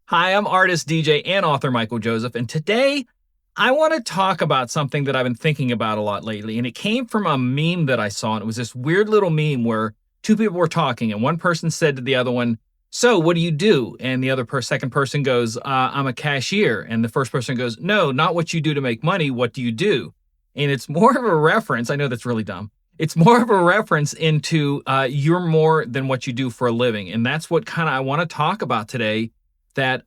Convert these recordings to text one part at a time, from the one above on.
Hi, I'm artist, DJ, and author Michael Joseph, and today I want to talk about something that I've been thinking about a lot lately. And it came from a meme that I saw, and it was this weird little meme where two people were talking, and one person said to the other one, "So, what do you do?" And the second person goes, "I'm a cashier." And the first person goes, "No, not what you do to make money. What do you do?" And it's more of a reference. I know that's really dumb. It's more of a reference into you're more than what you do for a living, and that's what kind of I want to talk about today, that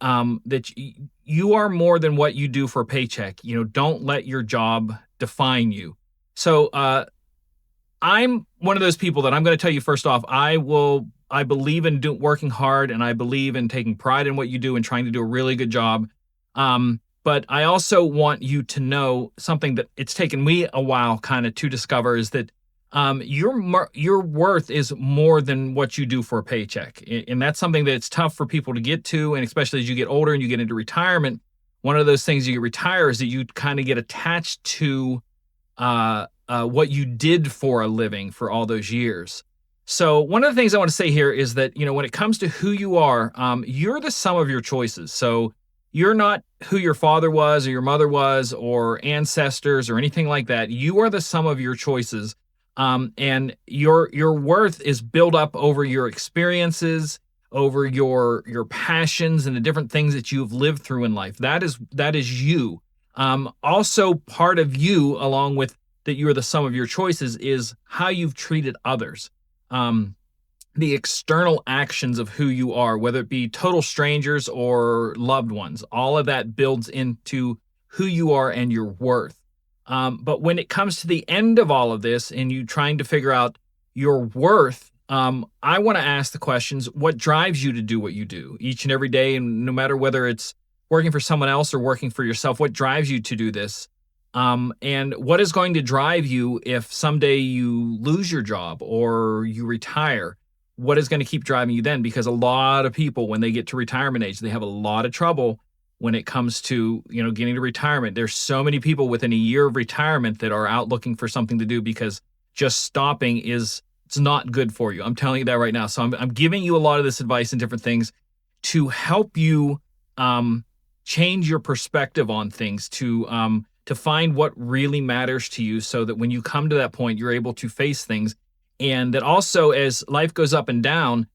you are more than what you do for a paycheck. Don't let your job define you. So I'm one of those people that I'm going to tell you first off, I believe in working hard, and I believe in taking pride in what you do and trying to do a really good job. But I also want you to know something that it's taken me a while kind of to discover, is that your worth is more than what you do for a paycheck. And that's something that it's tough for people to get to. And especially as you get older and you get into retirement, one of those things you retire is that you kind of get attached to what you did for a living for all those years. So one of the things I want to say here is that, when it comes to who you are, you're the sum of your choices. So you're not who your father was or your mother was or ancestors or anything like that. You are the sum of your choices. And your worth is built up over your experiences, over your passions and the different things that you've lived through in life. That is you. Also part of you, along with that you are the sum of your choices, is how you've treated others. The external actions of who you are, whether it be total strangers or loved ones, all of that builds into who you are and your worth. But when it comes to the end of all of this and you trying to figure out your worth, I want to ask the questions: what drives you to do what you do each and every day? And no matter whether it's working for someone else or working for yourself, what drives you to do this? And what is going to drive you if someday you lose your job or you retire? What is going to keep driving you then? Because a lot of people, when they get to retirement age, they have a lot of trouble when it comes to, getting to retirement. There's so many people within a year of retirement that are out looking for something to do, because just stopping it's not good for you. I'm telling you that right now. So I'm giving you a lot of this advice and different things to help you change your perspective on things, to find what really matters to you, so that when you come to that point, you're able to face things. And that also, as life goes up and down,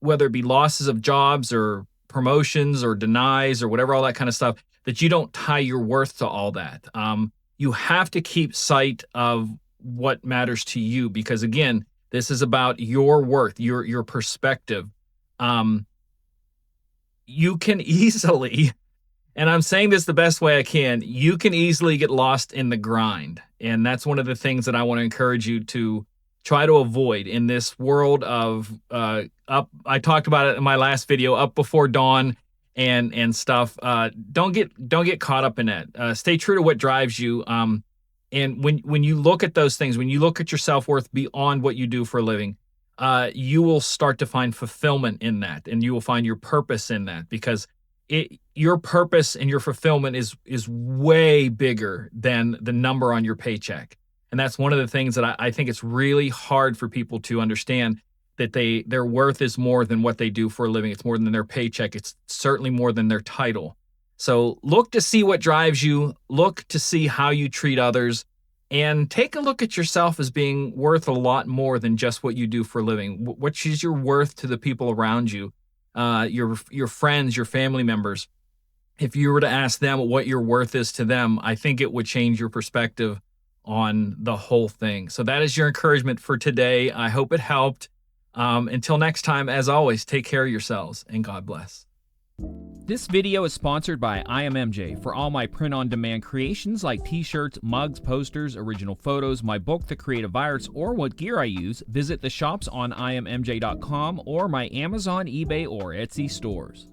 whether it be losses of jobs or promotions or denies or whatever, all that kind of stuff, that you don't tie your worth to all that. You have to keep sight of what matters to you, because again, this is about your worth, your perspective. You can easily, and I'm saying this the best way I can, you can easily get lost in the grind. And that's one of the things that I want to encourage you to try to avoid in this world of I talked about it in my last video, up before dawn and stuff. Don't get caught up in that. Stay true to what drives you. And when you look at those things, when you look at your self-worth beyond what you do for a living, you will start to find fulfillment in that, and you will find your purpose in that, because your purpose and your fulfillment is way bigger than the number on your paycheck. And that's one of the things that I think it's really hard for people to understand, that their worth is more than what they do for a living. It's more than their paycheck. It's certainly more than their title. So look to see what drives you. Look to see how you treat others, and take a look at yourself as being worth a lot more than just what you do for a living. What is your worth to the people around you, your friends, your family members? If you were to ask them what your worth is to them, I think it would change your perspective on the whole thing. So that is your encouragement for today. I hope it helped. Until next time, as always, take care of yourselves, and God bless. This video is sponsored by immj. For all my print-on-demand creations like t-shirts, mugs, posters, original photos, my book, The Creative Virus, or what gear I use, visit the shops on immj.com or my Amazon, eBay, or Etsy stores.